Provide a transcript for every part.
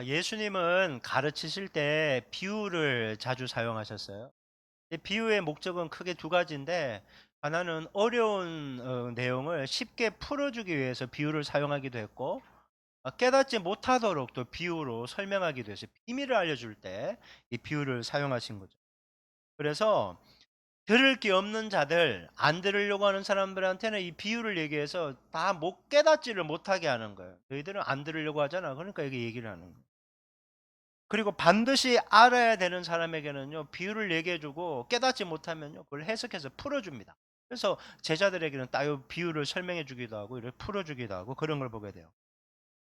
예수님은 가르치실 때 비유를 자주 사용하셨어요. 비유의 목적은 크게 두 가지인데, 하나는 어려운 내용을 쉽게 풀어주기 위해서 비유를 사용하기도 했고, 깨닫지 못하도록 또 비유로 설명하기도 해서 비밀을 알려줄 때 이 비유를 사용하신 거죠. 그래서 들을 게 없는 자들, 안 들으려고 하는 사람들한테는 이 비유를 얘기해서 다 못 깨닫지를 못하게 하는 거예요. 너희들은 안 들으려고 하잖아. 그러니까 이게 얘기를 하는 거예요. 그리고 반드시 알아야 되는 사람에게는요, 비유를 얘기해 주고 깨닫지 못하면요, 그걸 해석해서 풀어 줍니다. 그래서 제자들에게는 따요 비유를 설명해 주기도 하고 이렇게 풀어 주기도 하고 그런 걸 보게 돼요.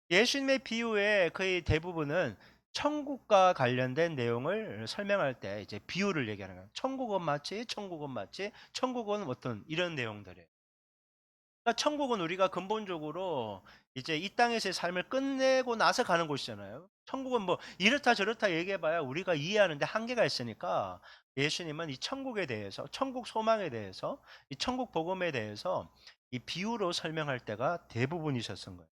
예수님의 비유의 거의 대부분은 천국과 관련된 내용을 설명할 때 이제 비유를 얘기하는 거예요. 천국은 마치, 천국은 마치, 천국은 어떤 이런 내용들이에요. 그러니까 천국은 우리가 근본적으로 이제 이 땅에서의 삶을 끝내고 나서 가는 곳이잖아요. 천국은 뭐 이렇다 저렇다 얘기해 봐야 우리가 이해하는데 한계가 있으니까 예수님은 이 천국에 대해서, 천국 소망에 대해서, 이 천국 복음에 대해서 이 비유로 설명할 때가 대부분이셨던 거예요.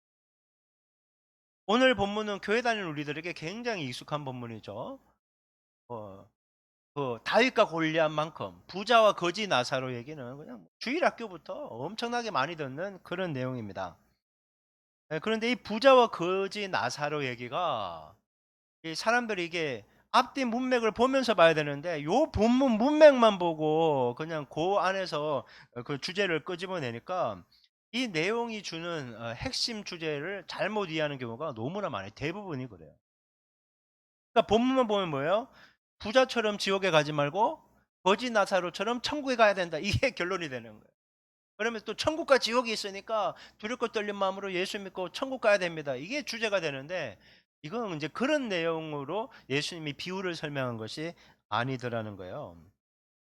오늘 본문은 교회 다니는 우리들에게 굉장히 익숙한 본문이죠. 어, 다윗과 골리앗만큼 부자와 거지 나사로 얘기는 그냥 주일 학교부터 엄청나게 많이 듣는 그런 내용입니다. 그런데 이 부자와 거지 나사로 얘기가 이 사람들이 이게 앞뒤 문맥을 보면서 봐야 되는데 요 본문 문맥만 보고 그냥 그 안에서 그 주제를 끄집어내니까 이 내용이 주는 핵심 주제를 잘못 이해하는 경우가 너무나 많아요. 대부분이 그래요. 그러니까 본문만 보면 뭐예요? 부자처럼 지옥에 가지 말고 거지 나사로처럼 천국에 가야 된다. 이게 결론이 되는 거예요. 그러면 또 천국과 지옥이 있으니까 두렵고 떨린 마음으로 예수 믿고 천국 가야 됩니다. 이게 주제가 되는데 이건 이제 그런 내용으로 예수님이 비유를 설명한 것이 아니더라는 거예요.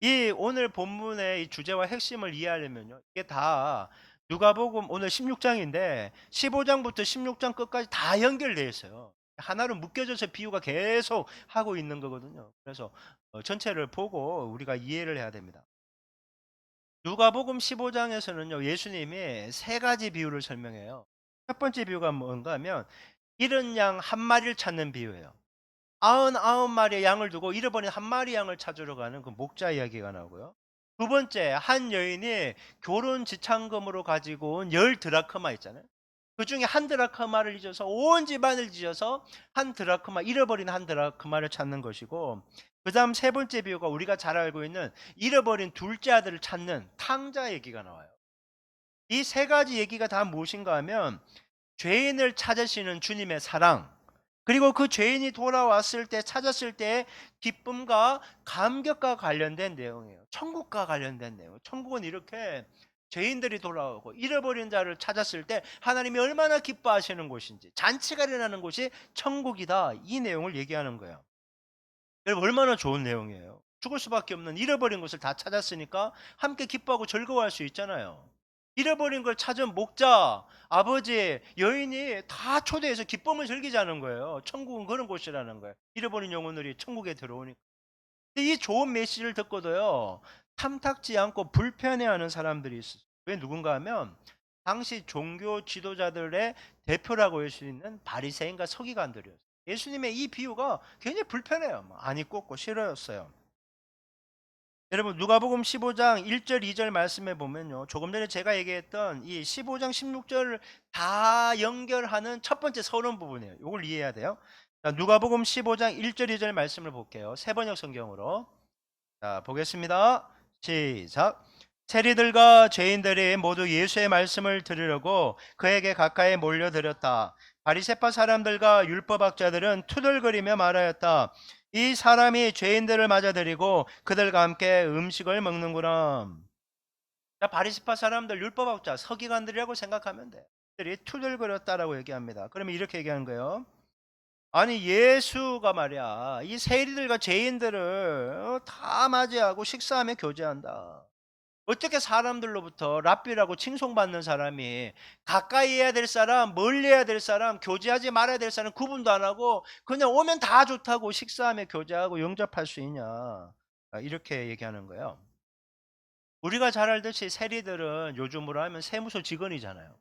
이 오늘 본문의 이 주제와 핵심을 이해하려면요. 이게 다 누가복음 오늘 16장인데 15장부터 16장 끝까지 다 연결되어 있어요. 하나로 묶여져서 비유가 계속 하고 있는 거거든요. 그래서 전체를 보고 우리가 이해를 해야 됩니다. 누가복음 15장에서는요. 예수님이 세 가지 비유를 설명해요. 첫 번째 비유가 뭔가 하면 잃은 양 한 마리를 찾는 비유예요. 99 마리의 양을 두고 잃어버린 한 마리 양을 찾으러 가는 그 목자 이야기가 나오고요. 두 번째, 한 여인이 결혼 지참금으로 가지고 온 10 드라크마 있잖아요. 그중에 한 드라크마를 잊어서 온 집안을 뒤져서 한 드라크마, 잃어버린 한 드라크마를 찾는 것이고, 그다음 세 번째 비유가 우리가 잘 알고 있는 잃어버린 둘째 아들을 찾는 탕자 얘기가 나와요. 이 세 가지 얘기가 다 무엇인가 하면 죄인을 찾으시는 주님의 사랑, 그리고 그 죄인이 돌아왔을 때 찾았을 때의 기쁨과 감격과 관련된 내용이에요. 천국과 관련된 내용. 천국은 이렇게 죄인들이 돌아오고 잃어버린 자를 찾았을 때 하나님이 얼마나 기뻐하시는 곳인지, 잔치가 일어나는 곳이 천국이다. 이 내용을 얘기하는 거예요. 여러분 얼마나 좋은 내용이에요. 죽을 수밖에 없는 잃어버린 것을 다 찾았으니까 함께 기뻐하고 즐거워할 수 있잖아요. 잃어버린 걸 찾은 목자, 아버지, 여인이 다 초대해서 기쁨을 즐기자는 거예요. 천국은 그런 곳이라는 거예요. 잃어버린 영혼들이 천국에 들어오니까. 근데 이 좋은 메시지를 듣고도요, 탐탁지 않고 불편해하는 사람들이 있어요. 왜 누군가 하면 당시 종교 지도자들의 대표라고 할 수 있는 바리새인과 서기관들이었어요. 예수님의 이 비유가 굉장히 불편해요. 안 입고 없고 싫어였어요. 여러분 누가복음 15장 1절 2절 말씀해 보면요. 조금 전에 제가 얘기했던 이 15장 16절을 다 연결하는 첫 번째 서론 부분이에요. 이걸 이해해야 돼요. 자, 누가복음 15장 1절 2절 말씀을 볼게요. 세 번역 성경으로. 자, 보겠습니다. 시작. 세리들과 죄인들이 모두 예수의 말씀을 들으려고 그에게 가까이 몰려들었다. 바리새파 사람들과 율법학자들은 투덜거리며 말하였다. 이 사람이 죄인들을 맞아들이고 그들과 함께 음식을 먹는구나. 자, 바리새파 사람들 율법학자 서기관들이라고 생각하면 돼. 들이 투덜거렸다라고 얘기합니다. 그러면 이렇게 얘기하는 거예요. 아니 예수가 말이야 이 세리들과 죄인들을 다 맞이하고 식사하며 교제한다. 어떻게 사람들로부터 랍비라고 칭송받는 사람이 가까이 해야 될 사람, 멀리 해야 될 사람, 교제하지 말아야 될 사람 구분도 안 하고 그냥 오면 다 좋다고 식사하며 교제하고 영접할 수 있냐. 이렇게 얘기하는 거예요. 우리가 잘 알듯이 세리들은 요즘으로 하면 세무서 직원이잖아요.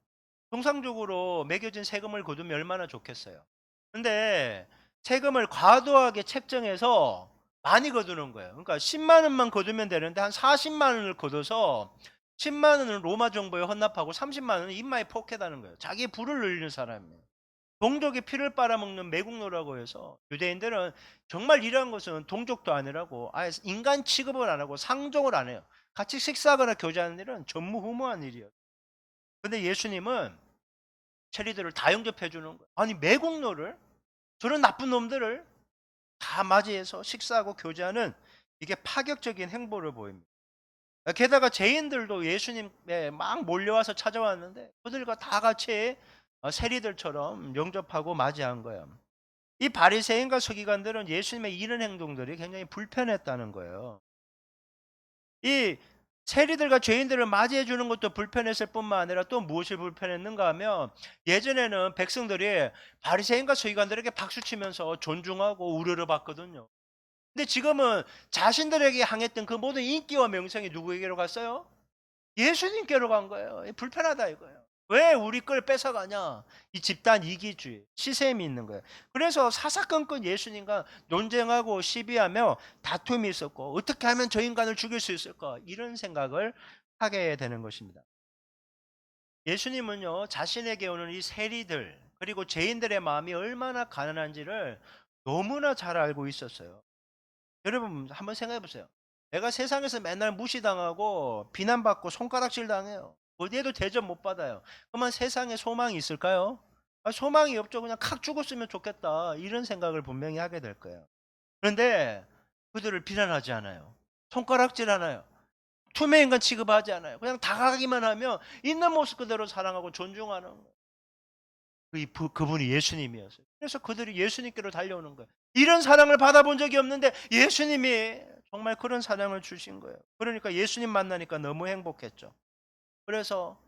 통상적으로 매겨진 세금을 거두면 얼마나 좋겠어요. 근데 세금을 과도하게 책정해서 많이 거두는 거예요. 그러니까 10만 원만 거두면 되는데 한 40만 원을 거둬서 10만 원은 로마 정부에 헌납하고 30만 원은 입마에 포켓하는 거예요. 자기 부를 늘리는 사람이에요. 동족의 피를 빨아먹는 매국노라고 해서 유대인들은 정말 이러한 것은 동족도 아니라고 아예 인간 취급을 안 하고 상종을 안 해요. 같이 식사하거나 교제하는 일은 전무후무한 일이에요. 근데 예수님은 체리들을 다 영접해 주는 거예요. 아니 매국노를 저런 나쁜 놈들을 다 맞이해서 식사하고 교제하는 이게 파격적인 행보를 보입니다. 게다가 죄인들도 예수님에 막 몰려와서 찾아왔는데 그들과 다 같이 세리들처럼 영접하고 맞이한 거예요. 이 바리새인과 서기관들은 예수님의 이런 행동들이 굉장히 불편했다는 거예요. 이 세리들과 죄인들을 맞이해 주는 것도 불편했을 뿐만 아니라 또 무엇이 불편했는가 하면 예전에는 백성들이 바리새인과 서기관들에게 박수 치면서 존중하고 우러러 봤거든요. 근데 지금은 자신들에게 향했던 그 모든 인기와 명성이 누구에게로 갔어요? 예수님께로 간 거예요. 불편하다 이거예요. 왜 우리 걸 뺏어가냐? 이 집단 이기주의, 시샘이 있는 거예요. 그래서 사사건건 예수님과 논쟁하고 시비하며 다툼이 있었고 어떻게 하면 저 인간을 죽일 수 있을까? 이런 생각을 하게 되는 것입니다. 예수님은요, 자신에게 오는 이 세리들 그리고 죄인들의 마음이 얼마나 가난한지를 너무나 잘 알고 있었어요. 여러분 한번 생각해 보세요. 내가 세상에서 맨날 무시당하고 비난받고 손가락질 당해요. 어디에도 대접 못 받아요. 그러면 세상에 소망이 있을까요? 소망이 없죠. 그냥 칵 죽었으면 좋겠다. 이런 생각을 분명히 하게 될 거예요. 그런데 그들을 비난하지 않아요. 손가락질 하나요. 투명인간 취급하지 않아요. 그냥 다가가기만 하면 있는 모습 그대로 사랑하고 존중하는 거예요. 그분이 예수님이었어요. 그래서 그들이 예수님께로 달려오는 거예요. 이런 사랑을 받아본 적이 없는데 예수님이 정말 그런 사랑을 주신 거예요. 그러니까 예수님 만나니까 너무 행복했죠. 그래서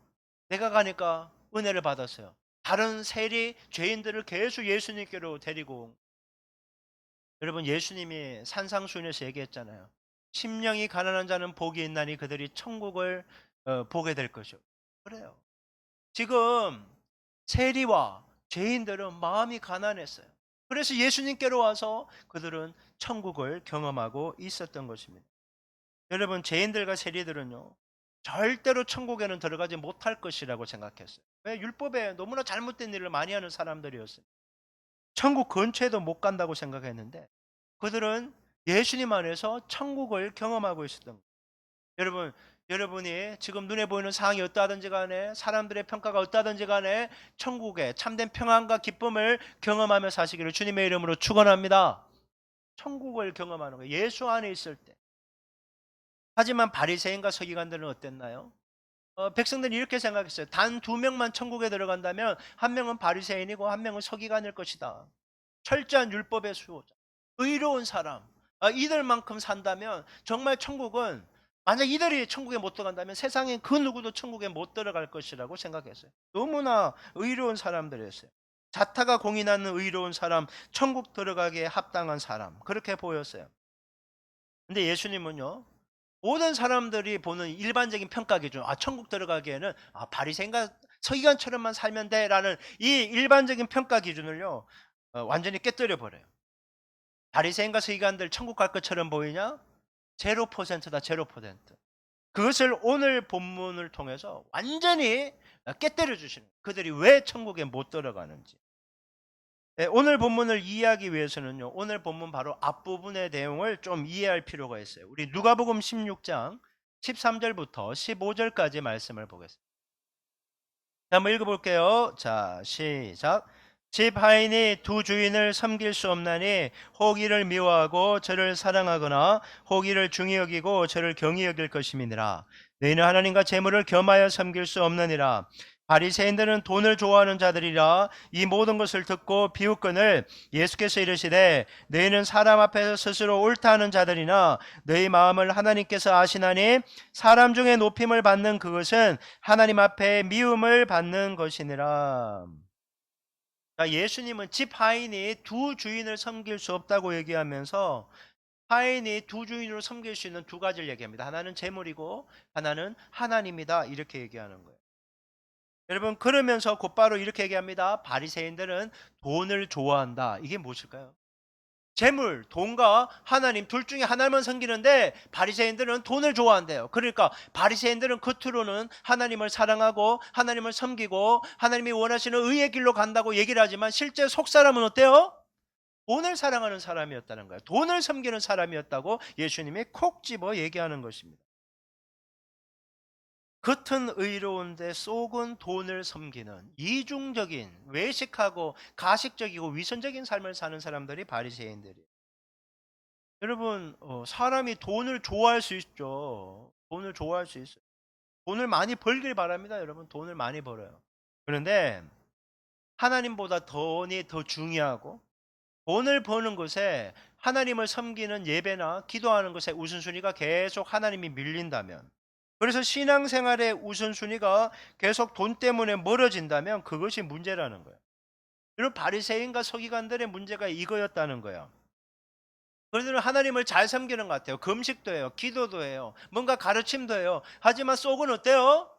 내가 가니까 은혜를 받았어요. 다른 세리 죄인들을 계속 예수님께로 데리고 온. 여러분 예수님이 산상수훈에서 얘기했잖아요. 심령이 가난한 자는 복이 있나니 그들이 천국을 보게 될 것이요. 그래요. 지금 세리와 죄인들은 마음이 가난했어요. 그래서 예수님께로 와서 그들은 천국을 경험하고 있었던 것입니다. 여러분, 죄인들과 세리들은요, 절대로 천국에는 들어가지 못할 것이라고 생각했어요. 왜? 율법에 너무나 잘못된 일을 많이 하는 사람들이었어요. 천국 근처에도 못 간다고 생각했는데, 그들은 예수님 안에서 천국을 경험하고 있었던 거예요. 여러분, 여러분이 지금 눈에 보이는 상황이 어떠하든지 간에 사람들의 평가가 어떠하든지 간에 천국의 참된 평안과 기쁨을 경험하며 사시기를 주님의 이름으로 축원합니다. 천국을 경험하는 거예요. 예수 안에 있을 때. 하지만 바리새인과 서기관들은 어땠나요? 백성들이 이렇게 생각했어요. 단 두 명만 천국에 들어간다면 한 명은 바리새인이고 한 명은 서기관일 것이다. 철저한 율법의 수호자, 의로운 사람, 이들만큼 산다면 정말 천국은 만약 이들이 천국에 못 들어간다면 세상에 그 누구도 천국에 못 들어갈 것이라고 생각했어요. 너무나 의로운 사람들이었어요. 자타가 공인하는 의로운 사람, 천국 들어가기에 합당한 사람 그렇게 보였어요. 근데 예수님은요. 모든 사람들이 보는 일반적인 평가 기준, 천국 들어가기에는 바리새인과 서기관처럼만 살면 돼라는 이 일반적인 평가 기준을요. 완전히 깨뜨려 버려요. 바리새인과 서기관들 천국 갈 것처럼 보이냐? 0%다 0%. 그것을 오늘 본문을 통해서 완전히 깨뜨려 주시는 거예요. 그들이 왜 천국에 못 들어가는지. 네, 오늘 본문을 이해하기 위해서는요. 오늘 본문 바로 앞부분의 내용을 좀 이해할 필요가 있어요. 우리 누가복음 16장 13절부터 15절까지 말씀을 보겠습니다. 자, 한번 읽어볼게요. 자, 시작. 집 하인이 두 주인을 섬길 수 없나니 혹 이를 미워하고 저를 사랑하거나 혹 이를 중히 여기고 저를 경히 여길 것임이니라. 너희는 하나님과 재물을 겸하여 섬길 수 없느니라. 바리새인들은 돈을 좋아하는 자들이라. 이 모든 것을 듣고 비웃거늘 예수께서 이르시되 너희는 사람 앞에서 스스로 옳다 하는 자들이나 너희 마음을 하나님께서 아시나니 사람 중에 높임을 받는 그것은 하나님 앞에 미움을 받는 것이니라. 자, 예수님은 집 하인이 두 주인을 섬길 수 없다고 얘기하면서 하인이 두 주인으로 섬길 수 있는 두 가지를 얘기합니다. 하나는 재물이고 하나는 하나님이다. 이렇게 얘기하는 거예요. 여러분 그러면서 곧바로 이렇게 얘기합니다. 바리새인들은 돈을 좋아한다. 이게 무엇일까요? 재물, 돈과 하나님 둘 중에 하나만 섬기는데 바리새인들은 돈을 좋아한대요. 그러니까 바리새인들은 겉으로는 하나님을 사랑하고 하나님을 섬기고 하나님이 원하시는 의의 길로 간다고 얘기를 하지만 실제 속 사람은 어때요? 돈을 사랑하는 사람이었다는 거예요. 돈을 섬기는 사람이었다고 예수님이 콕 집어 얘기하는 것입니다. 겉은 의로운데 속은 돈을 섬기는 이중적인 외식하고 가식적이고 위선적인 삶을 사는 사람들이 바리새인들이에요. 여러분 사람이 돈을 좋아할 수 있죠. 돈을 좋아할 수 있어요. 돈을 많이 벌길 바랍니다. 여러분 돈을 많이 벌어요. 그런데 하나님보다 돈이 더 중요하고 돈을 버는 것에 하나님을 섬기는 예배나 기도하는 것에 우선순위가 계속 하나님이 밀린다면, 그래서 신앙생활의 우선순위가 계속 돈 때문에 멀어진다면 그것이 문제라는 거예요. 이런 바리새인과 서기관들의 문제가 이거였다는 거예요. 그들은 하나님을 잘 섬기는 것 같아요. 금식도 해요. 기도도 해요. 뭔가 가르침도 해요. 하지만 속은 어때요?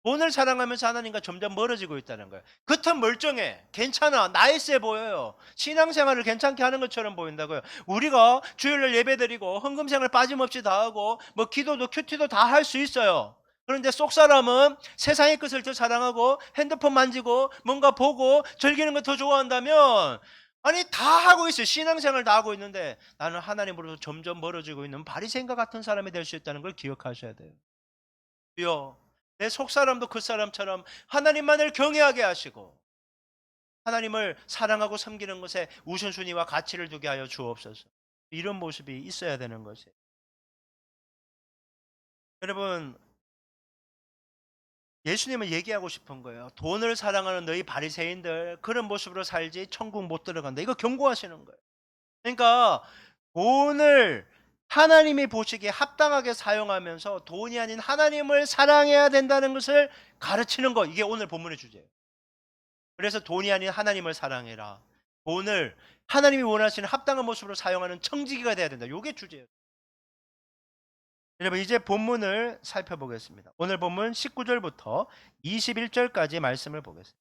돈을 사랑하면서 하나님과 점점 멀어지고 있다는 거예요. 겉은 멀쩡해. 괜찮아. 나이스해 보여요. 신앙생활을 괜찮게 하는 것처럼 보인다고요. 우리가 주일날 예배드리고 헌금생활 빠짐없이 다 하고 뭐 기도도 큐티도 다 할 수 있어요. 그런데 속 사람은 세상의 것을 더 사랑하고 핸드폰 만지고 뭔가 보고 즐기는 거 더 좋아한다면, 아니 다 하고 있어요. 신앙생활 다 하고 있는데 나는 하나님으로부터 점점 멀어지고 있는 바리새인과 같은 사람이 될 수 있다는 걸 기억하셔야 돼요. 주여, 내 속사람도 그 사람처럼 하나님만을 경외하게 하시고 하나님을 사랑하고 섬기는 것에 우선순위와 가치를 두게 하여 주옵소서. 이런 모습이 있어야 되는 것이에요. 여러분, 예수님은 얘기하고 싶은 거예요. 돈을 사랑하는 너희 바리새인들 그런 모습으로 살지 천국 못 들어간다. 이거 경고하시는 거예요. 그러니까 돈을 하나님이 보시기에 합당하게 사용하면서 돈이 아닌 하나님을 사랑해야 된다는 것을 가르치는 거, 이게 오늘 본문의 주제예요. 그래서 돈이 아닌 하나님을 사랑해라. 돈을 하나님이 원하시는 합당한 모습으로 사용하는 청지기가 돼야 된다. 이게 주제예요. 여러분 이제 본문을 살펴보겠습니다. 오늘 본문 19절부터 21절까지 말씀을 보겠습니다.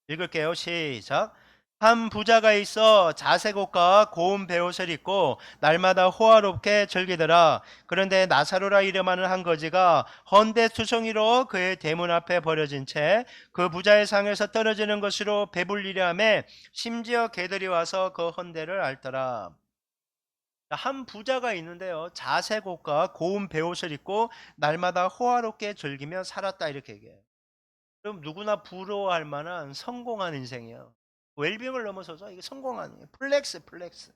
읽을게요. 시작. 한 부자가 있어 자색 옷과 고운 베옷을 입고 날마다 호화롭게 즐기더라. 그런데 나사로라 이름하는 한 거지가 헌데 투성이로 그의 대문 앞에 버려진 채 그 부자의 상에서 떨어지는 것으로 배불리려 하매 심지어 개들이 와서 그 헌데를 앓더라. 한 부자가 있는데요. 자색 옷과 고운 베옷을 입고 날마다 호화롭게 즐기며 살았다 이렇게 얘기해요. 그럼 누구나 부러워할 만한 성공한 인생이에요. 웰빙을 넘어서서 이게 성공한 플렉스 플렉스.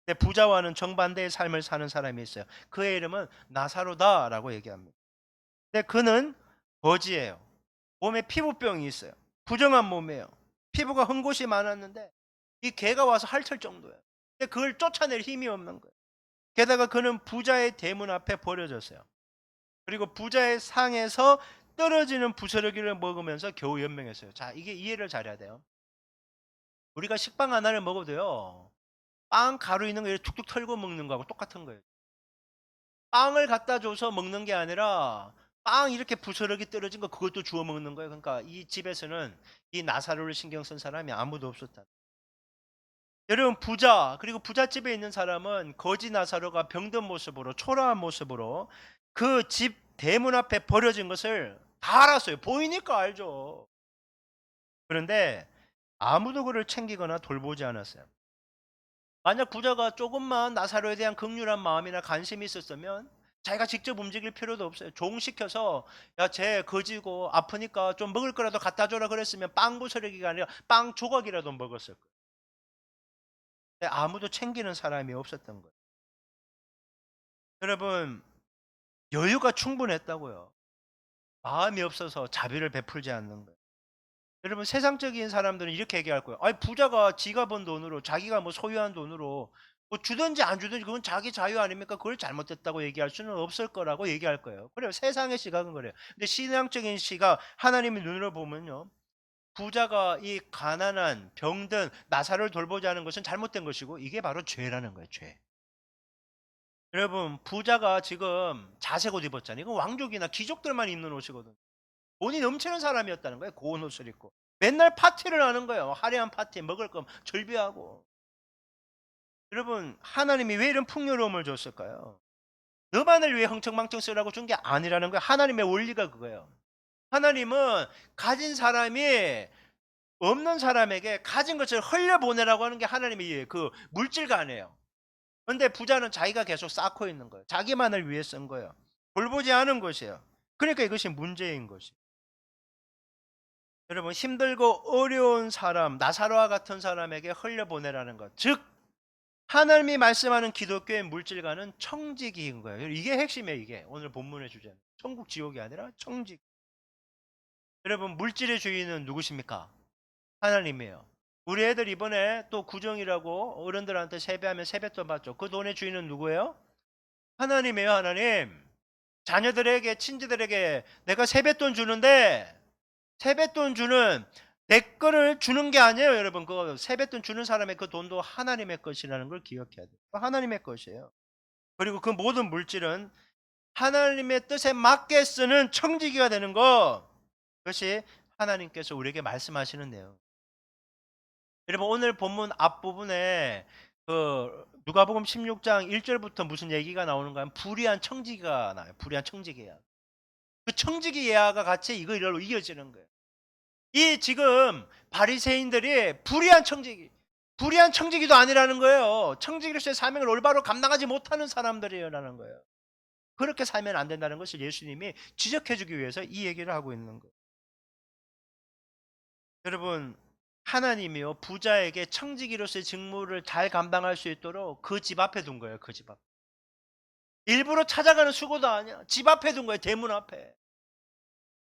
근데 부자와는 정반대의 삶을 사는 사람이 있어요. 그의 이름은 나사로다라고 얘기합니다. 근데 그는 거지예요. 몸에 피부병이 있어요. 부정한 몸이에요. 피부가 흠곶이 많았는데 이 개가 와서 핥을 정도예요. 근데 그걸 쫓아낼 힘이 없는 거예요. 게다가 그는 부자의 대문 앞에 버려졌어요. 그리고 부자의 상에서 떨어지는 부스러기를 먹으면서 겨우 연명했어요. 자, 이게 이해를 잘해야 돼요. 우리가 식빵 하나를 먹어도요, 빵 가루 있는 거 이렇게 툭툭 털고 먹는 거하고 똑같은 거예요. 빵을 갖다 줘서 먹는 게 아니라 빵 이렇게 부스러기 떨어진 거 그것도 주워 먹는 거예요. 그러니까 이 집에서는 이 나사로를 신경 쓴 사람이 아무도 없었다. 여러분 부자 그리고 부잣집에 있는 사람은 거지 나사로가 병든 모습으로 초라한 모습으로 그 집 대문 앞에 버려진 것을 다 알았어요. 보이니까 알죠. 그런데 아무도 그를 챙기거나 돌보지 않았어요. 만약 부자가 조금만 나사로에 대한 긍휼한 마음이나 관심이 있었으면 자기가 직접 움직일 필요도 없어요. 종시켜서 야, 쟤 거지고 아프니까 좀 먹을 거라도 갖다 줘라 그랬으면 빵 부스러기가 아니라 빵 조각이라도 먹었을 거예요. 근데 아무도 챙기는 사람이 없었던 거예요. 여러분 여유가 충분했다고요. 마음이 없어서 자비를 베풀지 않는 거예요. 여러분 세상적인 사람들은 이렇게 얘기할 거예요. 아니 부자가 지가 번 돈으로 자기가 뭐 소유한 돈으로 뭐 주든지 안 주든지 그건 자기 자유 아닙니까? 그걸 잘못됐다고 얘기할 수는 없을 거라고 얘기할 거예요. 그래요. 세상의 시각은 그래요. 근데 신앙적인 시각 하나님의 눈으로 보면요. 부자가 이 가난한 병든 나사를 돌보지 않은 것은 잘못된 것이고 이게 바로 죄라는 거예요. 죄. 여러분 부자가 지금 자색 옷 입었잖아요. 이거 왕족이나 귀족들만 입는 옷이거든요. 돈이 넘치는 사람이었다는 거예요. 고운 옷을 입고 맨날 파티를 하는 거예요. 화려한 파티 먹을 거 절비하고. 여러분, 하나님이 왜 이런 풍요로움을 줬을까요? 너만을 위해 흥청망청 쓰라고 준 게 아니라는 거예요. 하나님의 원리가 그거예요. 하나님은 가진 사람이 없는 사람에게 가진 것을 흘려보내라고 하는 게 하나님의 그 물질관이에요. 그런데 부자는 자기가 계속 쌓고 있는 거예요. 자기만을 위해 쓴 거예요. 돌보지 않은 것이에요. 그러니까 이것이 문제인 것이에요. 여러분, 힘들고 어려운 사람, 나사로와 같은 사람에게 흘려보내라는 것. 즉 하나님이 말씀하는 기독교의 물질관은 청지기인 거예요. 이게 핵심이에요. 이게 오늘 본문의 주제는. 천국 지옥이 아니라 청지기. 여러분, 물질의 주인은 누구십니까? 하나님이에요. 우리 애들 이번에 또 구정이라고 어른들한테 세배하면 세뱃돈 받죠. 그 돈의 주인은 누구예요? 하나님이에요. 하나님. 자녀들에게, 친지들에게 내가 세뱃돈 주는데 세뱃돈 주는 내 거를 주는 게 아니에요. 여러분, 그 세뱃돈 주는 사람의 그 돈도 하나님의 것이라는 걸 기억해야 돼요. 하나님의 것이에요. 그리고 그 모든 물질은 하나님의 뜻에 맞게 쓰는 청지기가 되는 거, 그것이 하나님께서 우리에게 말씀하시는 내용. 여러분, 오늘 본문 앞부분에 그 누가복음 16장 1절부터 무슨 얘기가 나오는가 하면 불의한 청지기가 나와요. 불의한 청지기 예화. 그 청지기 예화가 같이 이걸로 이어지는 거예요. 이 지금 바리새인들이 불의한 청지기도 아니라는 거예요. 청지기로서의 사명을 올바로 감당하지 못하는 사람들이라는 거예요. 그렇게 살면 안 된다는 것을 예수님이 지적해 주기 위해서 이 얘기를 하고 있는 거예요. 여러분, 하나님이요 부자에게 청지기로서의 직무를 잘 감당할 수 있도록 그 집 앞에 둔 거예요. 그 집 앞. 일부러 찾아가는 수고도 아니야. 집 앞에 둔 거예요. 대문 앞에.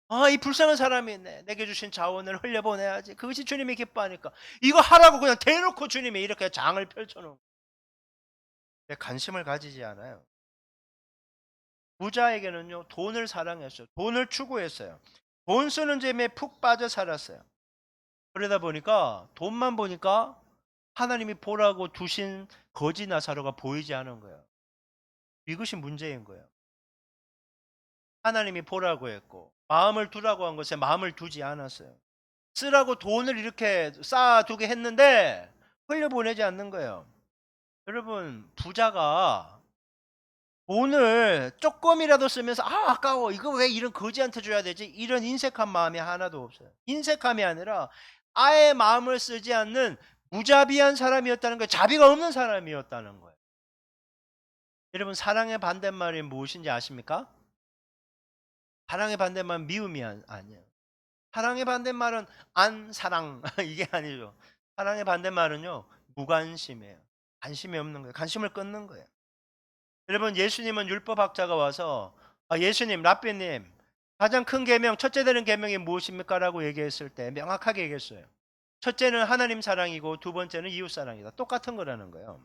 아, 이 불쌍한 사람이 있네. 내게 주신 자원을 흘려보내야지. 그것이 주님이 기뻐하니까. 이거 하라고 그냥 대놓고 주님이 이렇게 장을 펼쳐놓은 거예요. 관심을 가지지 않아요. 부자에게는요 돈을 사랑했어요. 돈을 추구했어요. 돈 쓰는 재미에 푹 빠져 살았어요. 그러다 보니까 돈만 보니까 하나님이 보라고 두신 거지 나사로가 보이지 않은 거예요. 이것이 문제인 거예요. 하나님이 보라고 했고 마음을 두라고 한 것에 마음을 두지 않았어요. 쓰라고 돈을 이렇게 쌓아두게 했는데 흘려보내지 않는 거예요. 여러분, 부자가 돈을 조금이라도 쓰면서 아까워 이거 왜 이런 거지한테 줘야 되지, 이런 인색한 마음이 하나도 없어요. 인색함이 아니라 아예 마음을 쓰지 않는 무자비한 사람이었다는 거예요. 자비가 없는 사람이었다는 거예요. 여러분, 사랑의 반대말이 무엇인지 아십니까? 사랑의 반대말은 미움이 아니에요. 사랑의 반대말은 안 사랑 이게 아니죠. 사랑의 반대말은요 무관심이에요. 관심이 없는 거예요. 관심을 끊는 거예요. 여러분, 예수님은 율법학자가 와서 예수님, 랍비님, 가장 큰 계명, 첫째 되는 계명이 무엇입니까? 라고 얘기했을 때 명확하게 얘기했어요. 첫째는 하나님 사랑이고 두 번째는 이웃 사랑이다. 똑같은 거라는 거예요.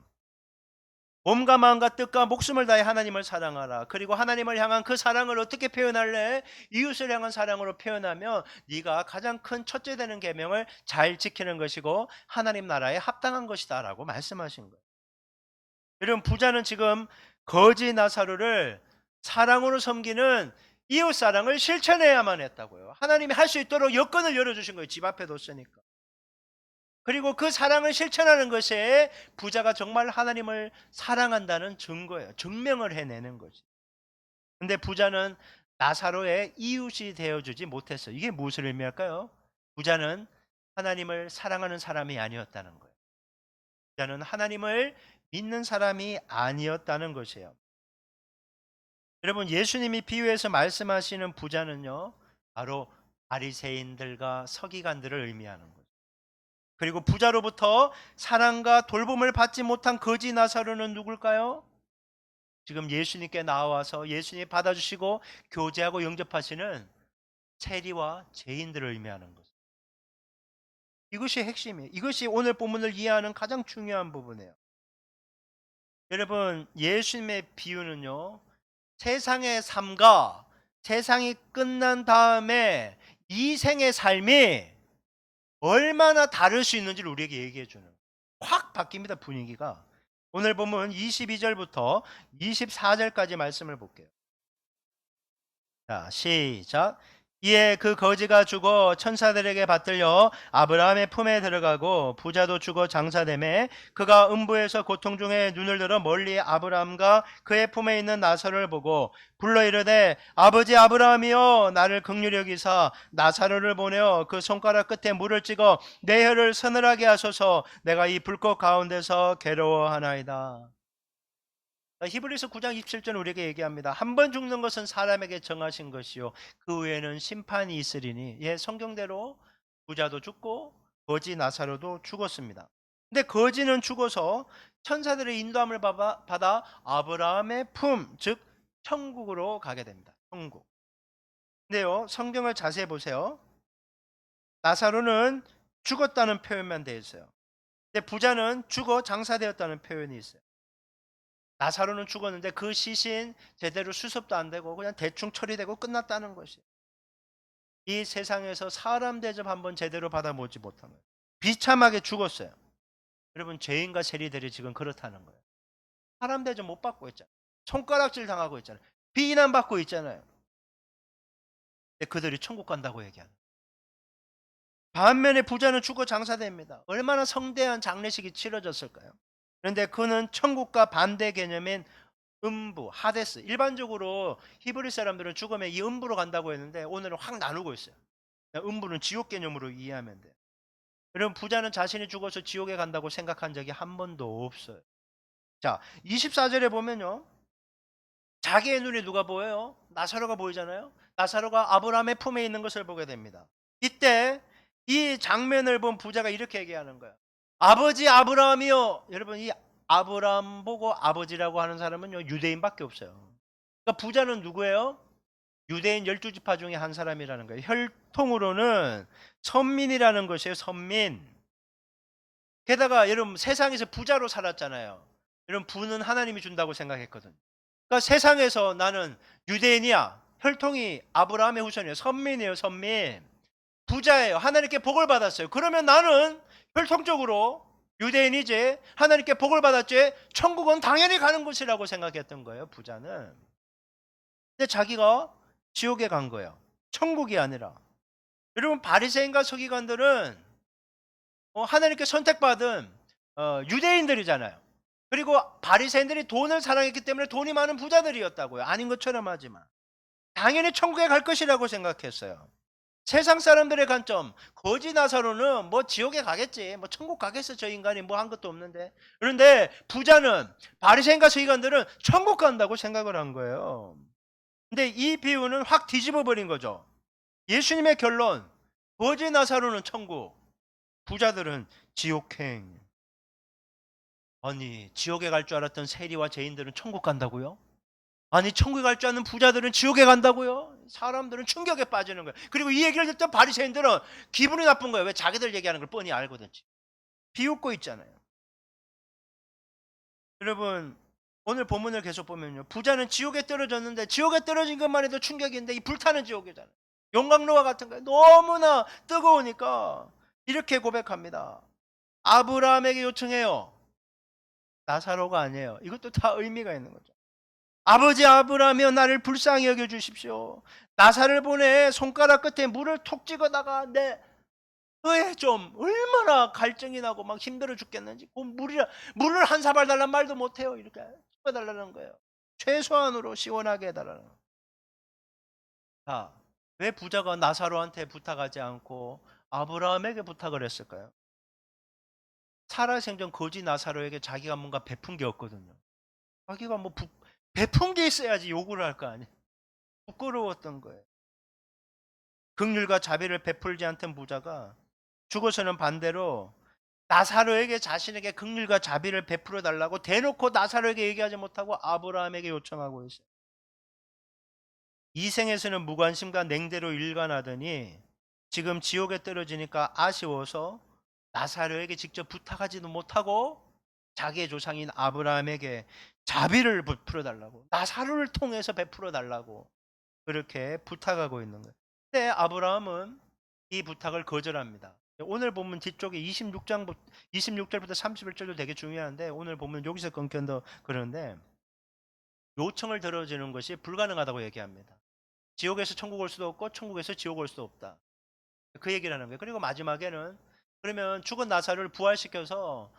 몸과 마음과 뜻과 목숨을 다해 하나님을 사랑하라. 그리고 하나님을 향한 그 사랑을 어떻게 표현할래? 이웃을 향한 사랑으로 표현하면 네가 가장 큰 첫째 되는 계명을 잘 지키는 것이고 하나님 나라에 합당한 것이다 라고 말씀하신 거예요. 여러분, 부자는 지금 거지 나사로를 사랑으로 섬기는 이웃 사랑을 실천해야만 했다고요. 하나님이 할 수 있도록 여건을 열어주신 거예요. 집 앞에 뒀으니까. 그리고 그 사랑을 실천하는 것에 부자가 정말 하나님을 사랑한다는 증거예요. 증명을 해내는 거지. 근데 부자는 나사로의 이웃이 되어주지 못했어요. 이게 무엇을 의미할까요? 부자는 하나님을 사랑하는 사람이 아니었다는 거예요. 부자는 하나님을 믿는 사람이 아니었다는 것이에요. 여러분, 예수님이 비유해서 말씀하시는 부자는요 바로 바리새인들과 서기관들을 의미하는 거예요. 그리고 부자로부터 사랑과 돌봄을 받지 못한 거지 나사로는 누굴까요? 지금 예수님께 나와서 예수님이 받아주시고 교제하고 영접하시는 세리와 죄인들을 의미하는 것. 이것이 핵심이에요. 이것이 오늘 본문을 이해하는 가장 중요한 부분이에요. 여러분, 예수님의 비유는요 세상의 삶과 세상이 끝난 다음에 이 생의 삶이 얼마나 다를 수 있는지를 우리에게 얘기해 주는, 확 바뀝니다. 분위기가. 오늘 보면 22절부터 24절까지 말씀을 볼게요. 자, 시작. 이에 그 거지가 죽어 천사들에게 받들려 아브라함의 품에 들어가고 부자도 죽어 장사되매 그가 음부에서 고통 중에 눈을 들어 멀리 아브라함과 그의 품에 있는 나사로를 보고 불러 이르되 아버지 아브라함이여 나를 긍휼히 여기사 나사로를 보내어 그 손가락 끝에 물을 찍어 내 혀를 서늘하게 하소서 내가 이 불꽃 가운데서 괴로워하나이다. 히브리서 9장 27절 우리에게 얘기합니다. 한 번 죽는 것은 사람에게 정하신 것이요 그 후에는 심판이 있으리니. 예, 성경대로 부자도 죽고 거지 나사로도 죽었습니다. 근데 거지는 죽어서 천사들의 인도함을 받아 아브라함의 품, 즉 천국으로 가게 됩니다. 천국. 근데요, 성경을 자세히 보세요. 나사로는 죽었다는 표현만 되어 있어요. 근데 부자는 죽어 장사되었다는 표현이 있어요. 나사로는 죽었는데 그 시신 제대로 수습도 안 되고 그냥 대충 처리되고 끝났다는 것이. 이 세상에서 사람 대접 한번 제대로 받아보지 못한 거예요. 비참하게 죽었어요. 여러분 죄인과 세리들이 지금 그렇다는 거예요. 사람 대접 못 받고 있잖아요. 손가락질 당하고 있잖아요. 비난받고 있잖아요. 근데 그들이 천국 간다고 얘기하는 거예요. 반면에 부자는 죽어 장사됩니다. 얼마나 성대한 장례식이 치러졌을까요? 그런데 그는 천국과 반대 개념인 음부, 하데스. 일반적으로 히브리 사람들은 죽으면 이 음부로 간다고 했는데 오늘은 확 나누고 있어요. 음부는 지옥 개념으로 이해하면 돼요. 여러분 부자는 자신이 죽어서 지옥에 간다고 생각한 적이 한 번도 없어요. 자, 24절에 보면요. 자기의 눈에 누가 보여요? 나사로가 보이잖아요. 나사로가 아브라함의 품에 있는 것을 보게 됩니다. 이때 이 장면을 본 부자가 이렇게 얘기하는 거예요. 아버지 아브라함이요. 여러분 이 아브라함 보고 아버지라고 하는 사람은요 유대인밖에 없어요. 그러니까 부자는 누구예요? 유대인 12지파 중에 한 사람이라는 거예요. 혈통으로는 선민이라는 것이에요. 선민. 게다가 여러분 세상에서 부자로 살았잖아요. 여러분 부는 하나님이 준다고 생각했거든요. 그러니까 세상에서 나는 유대인이야. 혈통이 아브라함의 후손이에요. 선민이에요. 선민. 부자예요. 하나님께 복을 받았어요. 그러면 나는 혈통적으로 유대인이지 하나님께 복을 받았지 천국은 당연히 가는 곳이라고 생각했던 거예요. 부자는. 근데 자기가 지옥에 간 거예요. 천국이 아니라. 여러분 바리새인과 서기관들은 하나님께 선택받은 유대인들이잖아요. 그리고 바리새인들이 돈을 사랑했기 때문에 돈이 많은 부자들이었다고요. 아닌 것처럼 하지만 당연히 천국에 갈 것이라고 생각했어요. 세상 사람들의 관점, 거지 나사로는 뭐 지옥에 가겠지, 뭐 천국 가겠어 저 인간이 뭐 한 것도 없는데. 그런데 부자는 바리새인과 서기관들은 천국 간다고 생각을 한 거예요. 근데 이 비유는 확 뒤집어 버린 거죠. 예수님의 결론, 거지 나사로는 천국, 부자들은 지옥행. 아니 지옥에 갈 줄 알았던 세리와 죄인들은 천국 간다고요? 아니 천국에 갈 줄 아는 부자들은 지옥에 간다고요? 사람들은 충격에 빠지는 거예요. 그리고 이 얘기를 듣던 바리새인들은 기분이 나쁜 거예요. 왜? 자기들 얘기하는 걸 뻔히 알거든. 비웃고 있잖아요. 여러분 오늘 본문을 계속 보면요. 부자는 지옥에 떨어졌는데 지옥에 떨어진 것만 해도 충격인데 이 불타는 지옥이잖아요. 용광로와 같은 거예요. 너무나 뜨거우니까 이렇게 고백합니다. 아브라함에게 요청해요. 나사로가 아니에요. 이것도 다 의미가 있는 거죠. 아버지 아브라함이여 나를 불쌍히 여겨 주십시오. 나사를 보내 손가락 끝에 물을 톡 찍어다가 내 혀에 좀 얼마나 갈증이 나고 막 힘들어 죽겠는지 그 물을 한 사발 달란 말도 못해요. 이렇게 찍어달라는 거예요. 최소한으로 시원하게 해달라는 거예요. 자, 왜 부자가 나사로한테 부탁하지 않고 아브라함에게 부탁을 했을까요? 살아생전 거지 나사로에게 자기가 뭔가 베푼 게 없거든요. 자기가 뭐 베푼 게 있어야지 요구를 할 거 아니에요. 부끄러웠던 거예요. 긍휼과 자비를 베풀지 않던 부자가 죽어서는 반대로 나사로에게 자신에게 긍휼과 자비를 베풀어 달라고 대놓고 나사로에게 얘기하지 못하고 아브라함에게 요청하고 있어요. 이 생에서는 무관심과 냉대로 일관하더니 지금 지옥에 떨어지니까 아쉬워서 나사로에게 직접 부탁하지도 못하고 자기의 조상인 아브라함에게 자비를 베풀어 달라고 나사로를 통해서 베풀어 달라고 그렇게 부탁하고 있는 거예요. 근데 아브라함은 이 부탁을 거절합니다. 오늘 보면 뒤쪽에 26절부터 31절도 되게 중요한데 오늘 보면 여기서 끊긴다 그러는데 요청을 들어주는 것이 불가능하다고 얘기합니다. 지옥에서 천국 올 수도 없고 천국에서 지옥 올 수도 없다. 그 얘기를 하는 거예요. 그리고 마지막에는 그러면 죽은 나사로를 부활시켜서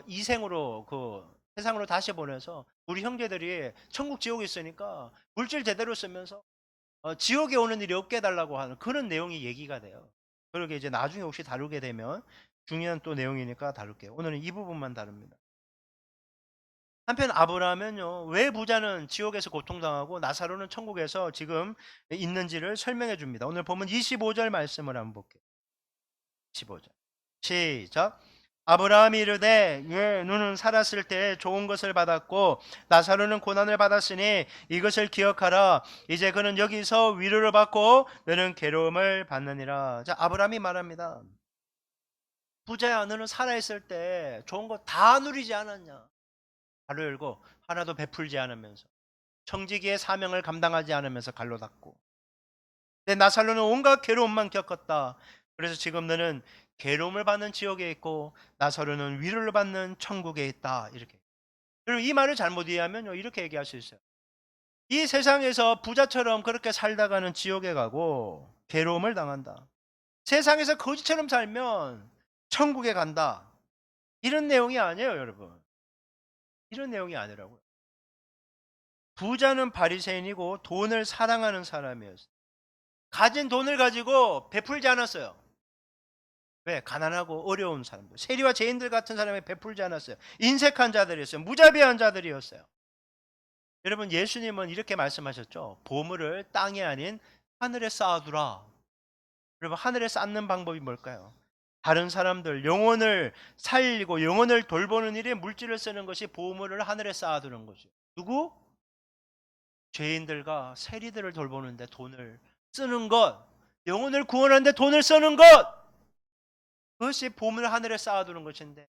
이생으로 그 세상으로 다시 보내서 우리 형제들이 천국 지옥에 있으니까 물질 제대로 쓰면서 지옥에 오는 일이 없게 해달라고 하는 그런 내용이 얘기가 돼요. 그러게 이제 나중에 혹시 다루게 되면 중요한 또 내용이니까 다룰게요. 오늘은 이 부분만 다룹니다. 한편 아브라함은요, 왜 부자는 지옥에서 고통당하고 나사로는 천국에서 지금 있는지를 설명해 줍니다. 오늘 보면 25절 말씀을 한번 볼게요. 15절. 시작. 아브라함이 이르되 너는 살았을 때 좋은 것을 받았고 나사로는 고난을 받았으니 이것을 기억하라. 이제 그는 여기서 위로를 받고 너는 괴로움을 받느니라. 자, 아브라함이 말합니다. 부자야, 너는 살아있을 때 좋은 거 다 누리지 않았냐? 가로 열고 하나도 베풀지 않으면서 청지기의 사명을 감당하지 않으면서 갈로 닦고, 근데 나살로는 온갖 괴로움만 겪었다. 그래서 지금 너는 괴로움을 받는 지옥에 있고 나사로는 위로를 받는 천국에 있다. 이렇게. 그리고 이 말을 잘못 이해하면 이렇게 얘기할 수 있어요. 이 세상에서 부자처럼 그렇게 살다가는 지옥에 가고 괴로움을 당한다. 세상에서 거지처럼 살면 천국에 간다. 이런 내용이 아니에요, 여러분. 이런 내용이 아니라고요. 부자는 바리새인이고 돈을 사랑하는 사람이었어요. 가진 돈을 가지고 베풀지 않았어요. 왜? 가난하고 어려운 사람들, 세리와 죄인들 같은 사람에 베풀지 않았어요. 인색한 자들이었어요. 무자비한 자들이었어요. 여러분, 예수님은 이렇게 말씀하셨죠. 보물을 땅에 아닌 하늘에 쌓아두라. 여러분, 하늘에 쌓는 방법이 뭘까요? 다른 사람들 영혼을 살리고 영혼을 돌보는 일에 물질을 쓰는 것이 보물을 하늘에 쌓아두는 거죠. 누구? 죄인들과 세리들을 돌보는데 돈을 쓰는 것, 영혼을 구원하는데 돈을 쓰는 것, 그것이 보물 하늘에 쌓아두는 것인데,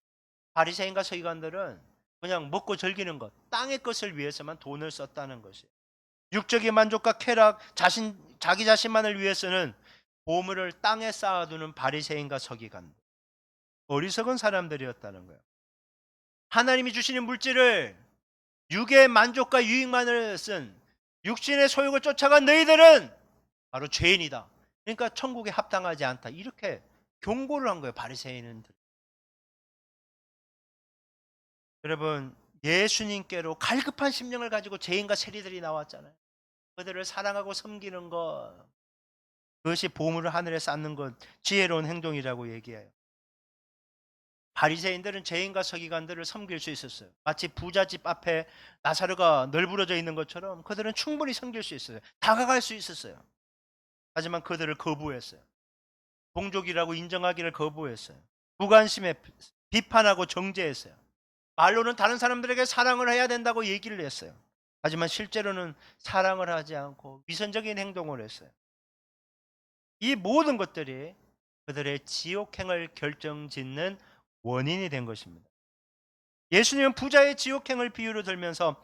바리새인과 서기관들은 그냥 먹고 즐기는 것, 땅의 것을 위해서만 돈을 썼다는 것이에요. 육적인 만족과 쾌락, 자기 자신만을 위해서는 보물을 땅에 쌓아두는 바리새인과 서기관들, 어리석은 사람들이었다는 거예요. 하나님이 주시는 물질을 육의 만족과 유익만을 쓴 육신의 소욕을 쫓아간 너희들은 바로 죄인이다. 그러니까 천국에 합당하지 않다. 이렇게 경고를 한 거예요, 바리새인은. 여러분, 예수님께로 갈급한 심령을 가지고 죄인과 세리들이 나왔잖아요. 그들을 사랑하고 섬기는 것, 그것이 보물을 하늘에 쌓는 것, 지혜로운 행동이라고 얘기해요. 바리새인들은 죄인과 서기관들을 섬길 수 있었어요. 마치 부잣집 앞에 나사로가 널브러져 있는 것처럼 그들은 충분히 섬길 수 있어요. 다가갈 수 있었어요. 하지만 그들을 거부했어요. 동족이라고 인정하기를 거부했어요. 무관심에 비판하고 정죄했어요. 말로는 다른 사람들에게 사랑을 해야 된다고 얘기를 했어요. 하지만 실제로는 사랑을 하지 않고 위선적인 행동을 했어요. 이 모든 것들이 그들의 지옥행을 결정짓는 원인이 된 것입니다. 예수님은 부자의 지옥행을 비유로 들면서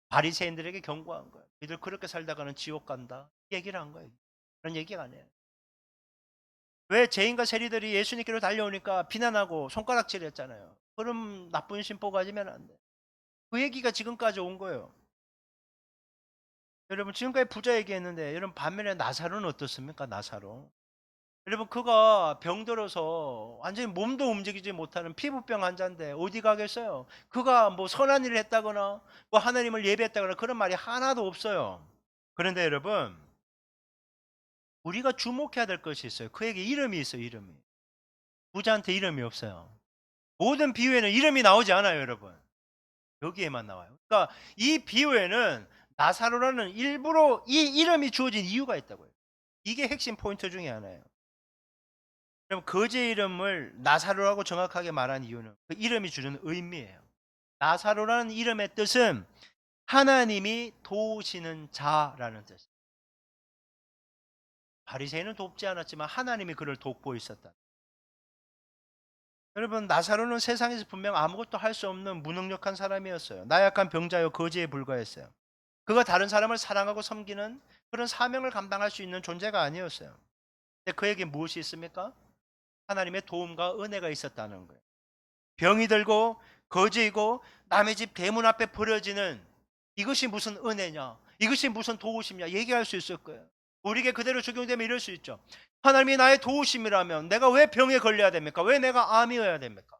바리새인들에게 경고한 거예요. 너희들 그렇게 살다가는 지옥 간다. 얘기를 한 거예요. 그런 얘기가 아니에요. 왜 죄인과 세리들이 예수님께로 달려오니까 비난하고 손가락질했잖아요. 그럼 나쁜 심보 가지면 안 돼. 그 얘기가 지금까지 온 거예요. 여러분, 지금까지 부자 얘기했는데 여러분, 반면에 나사로는 어떻습니까? 나사로. 여러분, 그가 병들어서 완전히 몸도 움직이지 못하는 피부병 환자인데 어디 가겠어요? 그가 뭐 선한 일을 했다거나 뭐 하나님을 예배했다거나 그런 말이 하나도 없어요. 그런데 여러분, 우리가 주목해야 될 것이 있어요. 그에게 이름이 있어요. 이름이. 부자한테 이름이 없어요. 모든 비유에는 이름이 나오지 않아요, 여러분. 여기에만 나와요. 그러니까 이 비유에는 나사로라는 일부러 이 이름이 주어진 이유가 있다고요. 이게 핵심 포인트 중에 하나예요. 그럼 거지의 이름을 나사로라고 정확하게 말한 이유는 그 이름이 주는 의미예요. 나사로라는 이름의 뜻은 하나님이 도우시는 자라는 뜻이에요. 바리새인은 돕지 않았지만 하나님이 그를 돕고 있었다. 여러분, 나사로는 세상에서 분명 아무것도 할 수 없는 무능력한 사람이었어요. 나약한 병자요 거지에 불과했어요. 그가 다른 사람을 사랑하고 섬기는 그런 사명을 감당할 수 있는 존재가 아니었어요. 근데 그에게 무엇이 있습니까? 하나님의 도움과 은혜가 있었다는 거예요. 병이 들고 거지이고 남의 집 대문 앞에 버려지는 이것이 무슨 은혜냐, 이것이 무슨 도우심이냐 얘기할 수 있을 거예요. 우리에게 그대로 적용되면 이럴 수 있죠. 하나님이 나의 도우심이라면 내가 왜 병에 걸려야 됩니까? 왜 내가 암이어야 됩니까?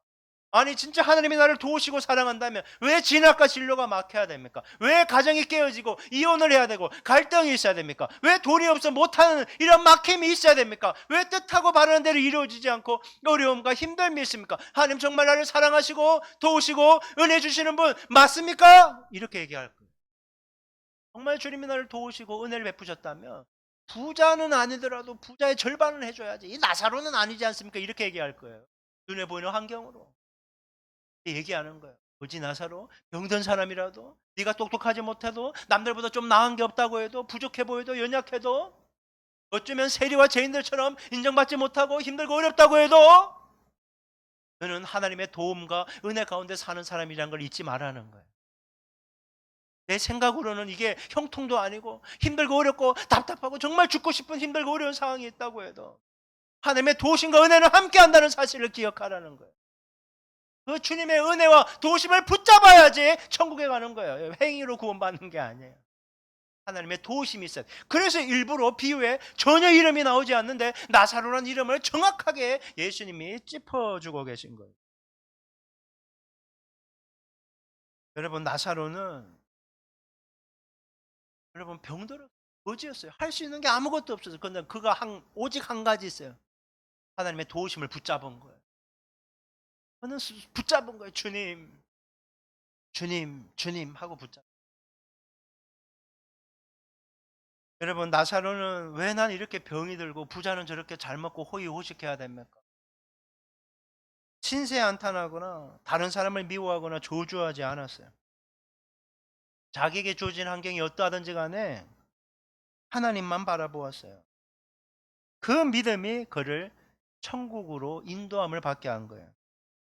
아니 진짜 하나님이 나를 도우시고 사랑한다면 왜 진학과 진로가 막혀야 됩니까? 왜 가정이 깨어지고 이혼을 해야 되고 갈등이 있어야 됩니까? 왜 돈이 없어 못하는 이런 막힘이 있어야 됩니까? 왜 뜻하고 바라는 대로 이루어지지 않고 어려움과 힘듦이 있습니까? 하나님 정말 나를 사랑하시고 도우시고 은혜 주시는 분 맞습니까? 이렇게 얘기할 거예요. 정말 주님이 나를 도우시고 은혜를 베푸셨다면 부자는 아니더라도 부자의 절반은 해줘야지. 이 나사로는 아니지 않습니까? 이렇게 얘기할 거예요. 눈에 보이는 환경으로 얘기하는 거예요. 오지 나사로 병든 사람이라도 네가 똑똑하지 못해도 남들보다 좀 나은 게 없다고 해도 부족해 보여도 연약해도 어쩌면 세리와 죄인들처럼 인정받지 못하고 힘들고 어렵다고 해도 너는 하나님의 도움과 은혜 가운데 사는 사람이라는 걸 잊지 말라는 거예요. 내 생각으로는 이게 형통도 아니고 힘들고 어렵고 답답하고 정말 죽고 싶은 힘들고 어려운 상황이 있다고 해도 하나님의 도우심과 은혜는 함께 한다는 사실을 기억하라는 거예요. 그 주님의 은혜와 도우심을 붙잡아야지 천국에 가는 거예요. 행위로 구원받는 게 아니에요. 하나님의 도우심이 있어요. 그래서 일부러 비유에 전혀 이름이 나오지 않는데 나사로라는 이름을 정확하게 예수님이 짚어주고 계신 거예요. 여러분 나사로는 여러분 병들어 거지였어요. 할 수 있는 게 아무것도 없었어요. 그런데 그가 오직 한 가지 있어요. 하나님의 도우심을 붙잡은 거예요. 그는 붙잡은 거예요. 주님, 주님, 주님 하고 붙잡. 여러분 나사로는 왜 난 이렇게 병이 들고 부자는 저렇게 잘 먹고 호의호식해야 됩니까? 신세 한탄하거나 다른 사람을 미워하거나 저주하지 않았어요. 자기에게 주어진 환경이 어떠하든지 간에 하나님만 바라보았어요. 그 믿음이 그를 천국으로 인도함을 받게 한 거예요.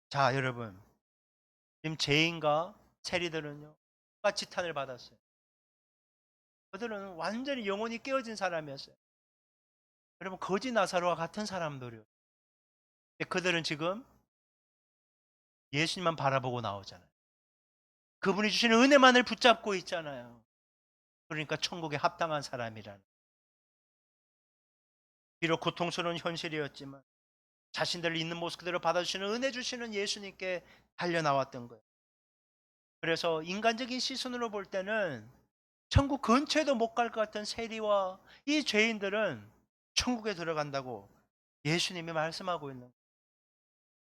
자 여러분 지금 죄인과 세리들은요 똑같이 탄을 받았어요. 그들은 완전히 영혼이 깨어진 사람이었어요. 여러분 거지 나사로와 같은 사람들이요. 그들은 지금 예수님만 바라보고 나오잖아요. 그분이 주시는 은혜만을 붙잡고 있잖아요. 그러니까 천국에 합당한 사람이라는. 비록 고통스러운 현실이었지만 자신들을 있는 모습 그대로 받아주시는 은혜 주시는 예수님께 달려나왔던 거예요. 그래서 인간적인 시선으로 볼 때는 천국 근처에도 못 갈 것 같은 세리와 이 죄인들은 천국에 들어간다고 예수님이 말씀하고 있는 거예요.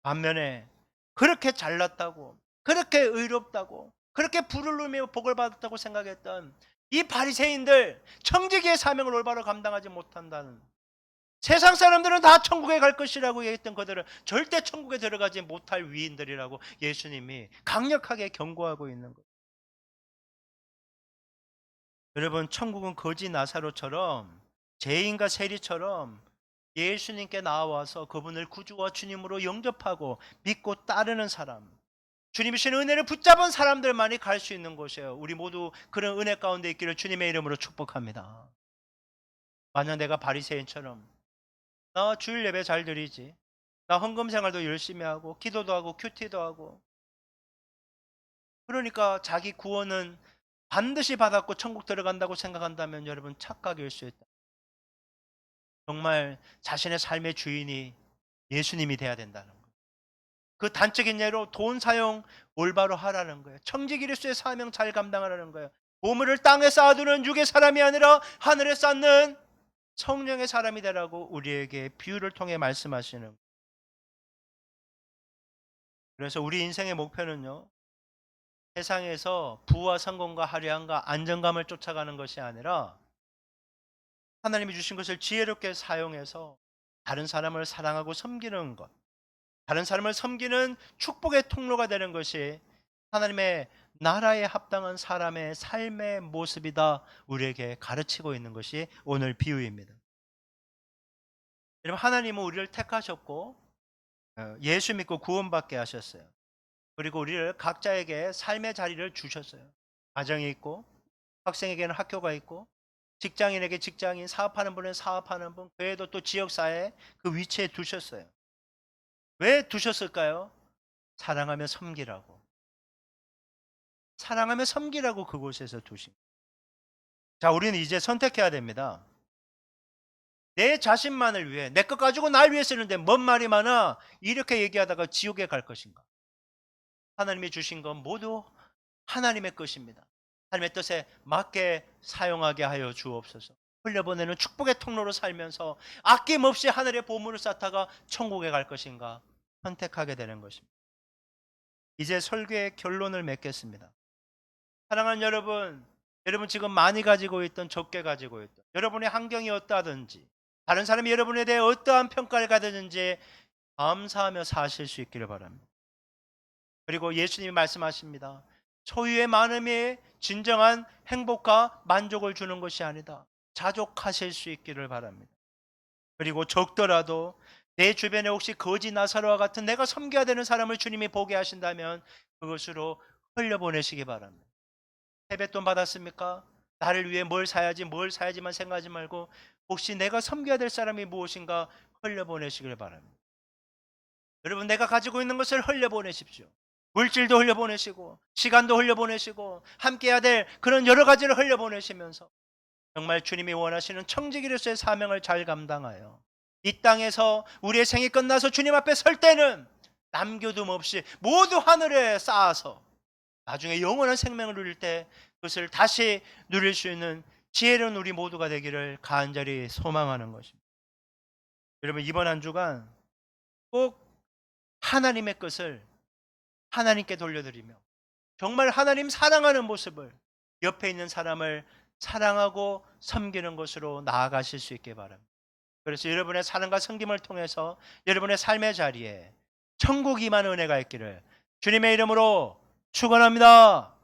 반면에 그렇게 잘났다고 그렇게 의롭다고 그렇게 불을 누리며 복을 받았다고 생각했던 이 바리새인들 청지기의 사명을 올바로 감당하지 못한다는 세상 사람들은 다 천국에 갈 것이라고 얘기했던 그들은 절대 천국에 들어가지 못할 위인들이라고 예수님이 강력하게 경고하고 있는 거예요. 여러분 천국은 거지 나사로처럼 죄인과 세리처럼 예수님께 나와서 그분을 구주와 주님으로 영접하고 믿고 따르는 사람 주님이 주신 은혜를 붙잡은 사람들만이 갈 수 있는 곳이에요. 우리 모두 그런 은혜 가운데 있기를 주님의 이름으로 축복합니다. 만약 내가 바리새인처럼 나 주일 예배 잘 드리지 나 헌금 생활도 열심히 하고 기도도 하고 큐티도 하고 그러니까 자기 구원은 반드시 받았고 천국 들어간다고 생각한다면 여러분 착각일 수 있다. 정말 자신의 삶의 주인이 예수님이 돼야 된다는 거예요. 그 단적인 예로 돈 사용 올바로 하라는 거예요. 청지 기리스도의 사명 잘 감당하라는 거예요. 보물을 땅에 쌓아두는 육의 사람이 아니라 하늘에 쌓는 성령의 사람이 되라고 우리에게 비유를 통해 말씀하시는 거예요. 그래서 우리 인생의 목표는요. 세상에서 부와 성공과 화려함과 안정감을 쫓아가는 것이 아니라 하나님이 주신 것을 지혜롭게 사용해서 다른 사람을 사랑하고 섬기는 것, 다른 사람을 섬기는 축복의 통로가 되는 것이 하나님의 나라에 합당한 사람의 삶의 모습이다 우리에게 가르치고 있는 것이 오늘 비유입니다. 여러분 하나님은 우리를 택하셨고 예수 믿고 구원받게 하셨어요. 그리고 우리를 각자에게 삶의 자리를 주셨어요. 가정이 있고 학생에게는 학교가 있고 직장인에게 직장인, 사업하는 분은 사업하는 분, 교회도 또 지역사회 그 위치에 두셨어요. 왜 두셨을까요? 사랑하며 섬기라고. 사랑하며 섬기라고 그곳에서 두신. 자, 우리는 이제 선택해야 됩니다. 내 자신만을 위해 내 것 가지고 날 위해 쓰는데 뭔 말이 많아? 이렇게 얘기하다가 지옥에 갈 것인가? 하나님이 주신 건 모두 하나님의 것입니다. 하나님의 뜻에 맞게 사용하게 하여 주옵소서. 흘려보내는 축복의 통로로 살면서 아낌없이 하늘의 보물을 쌓다가 천국에 갈 것인가 선택하게 되는 것입니다. 이제 설교의 결론을 맺겠습니다. 사랑하는 여러분, 여러분 지금 많이 가지고 있던 적게 가지고 있던 여러분의 환경이 어떠하든지 다른 사람이 여러분에 대해 어떠한 평가를 가졌는지 감사하며 사실 수 있기를 바랍니다. 그리고 예수님이 말씀하십니다. 소유의 많음이 진정한 행복과 만족을 주는 것이 아니다. 자족하실 수 있기를 바랍니다. 그리고 적더라도 내 주변에 혹시 거지 나사로와 같은 내가 섬겨야 되는 사람을 주님이 보게 하신다면 그것으로 흘려보내시기 바랍니다. 세뱃돈 받았습니까? 나를 위해 뭘 사야지만 생각하지 말고 혹시 내가 섬겨야 될 사람이 무엇인가 흘려보내시길 바랍니다. 여러분, 내가 가지고 있는 것을 흘려보내십시오. 물질도 흘려보내시고 시간도 흘려보내시고 함께해야 될 그런 여러 가지를 흘려보내시면서 정말 주님이 원하시는 청지기로서의 사명을 잘 감당하여 이 땅에서 우리의 생이 끝나서 주님 앞에 설 때는 남겨둠 없이 모두 하늘에 쌓아서 나중에 영원한 생명을 누릴 때 그것을 다시 누릴 수 있는 지혜로운 우리 모두가 되기를 간절히 소망하는 것입니다. 여러분, 이번 한 주간 꼭 하나님의 것을 하나님께 돌려드리며 정말 하나님 사랑하는 모습을 옆에 있는 사람을 사랑하고 섬기는 것으로 나아가실 수 있게 바랍니다. 그래서 여러분의 사랑과 섬김을 통해서 여러분의 삶의 자리에 천국 임하는 은혜가 있기를 주님의 이름으로 축원합니다.